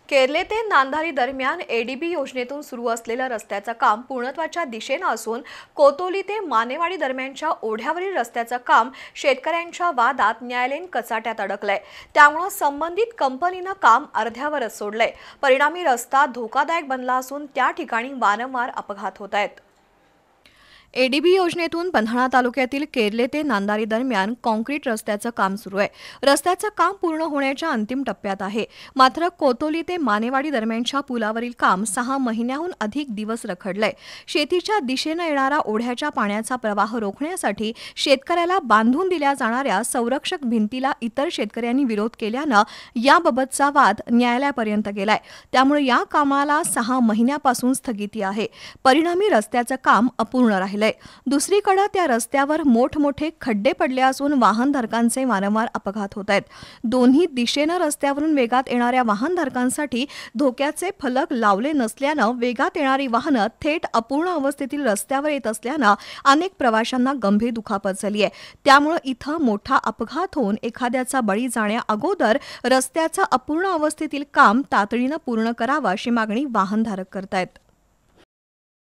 केरले ते नांदारी दरम्यान एडीबी योजनेतून सुरू असलेल्या रस्त्याचं काम पूर्णत्वाच्या दिशेनं असून कोतोली ते मानेवाडी दरम्यानच्या ओढ्यावरील रस्त्याचं काम शेतकऱ्यांच्या वादात न्यायालयीन कचाट्यात अडकलंय। त्यामुळे संबंधित कंपनीनं काम अर्ध्यावरच सोडलंय। परिणामी रस्ता धोकादायक बनला असून त्या ठिकाणी वारंवार अपघात होत आहेत। एडीबी योजनेतून पन्हाळा तालुक्यातील केरले ते नांदारी दरम्यान कॉन्क्रीट रस्त्याचं काम सुरू आहे। रस्त्याचं काम पूर्ण होण्याच्या अंतिम टप्प्यात आहे। मात्र कोतोली ते मानेवाडी दरम्यानच्या पुलावरील काम 6 महिन्याहून अधिक दिवस रखडलंय। शेतीच्या दिशेनं येणारा ओढ्याच्या पाण्याचा प्रवाह रोखण्यासाठी शेतकऱ्याला बांधून दिल्या जाणाऱ्या संरक्षक भिंतीला इतर शेतकऱ्यांनी विरोध केल्यानं याबाबतचा वाद न्यायालयापर्यंत गेलाय। त्यामुळे या कामाला 6 महिन्यापासून स्थगिती आहे। परिणामी रस्त्याचं काम अपूर्ण राहिलंय। दुसरीकडे त्या रस्त्यावर मोठमोठे खड्डे पडले असून वाहनधारकांचे वारंवार अपघात होत आहेत। दोन्ही दिशेनं रस्त्यावरून वेगात येणाऱ्या वाहनधारकांसाठी धोक्याचे फलक लावले नसल्यानं वेगात येणारी वाहनं थेट अपूर्ण अवस्थेतील रस्त्यावर येत असल्यानं अनेक प्रवाशांना गंभीर दुखापत झाली आहे। त्यामुळे इथं मोठा अपघात होऊन एखाद्याचा बळी जाण्या अगोदर रस्त्याचं अपूर्ण अवस्थेतील काम तातडीनं पूर्ण करावं अशी मागणी वाहनधारक करतायत।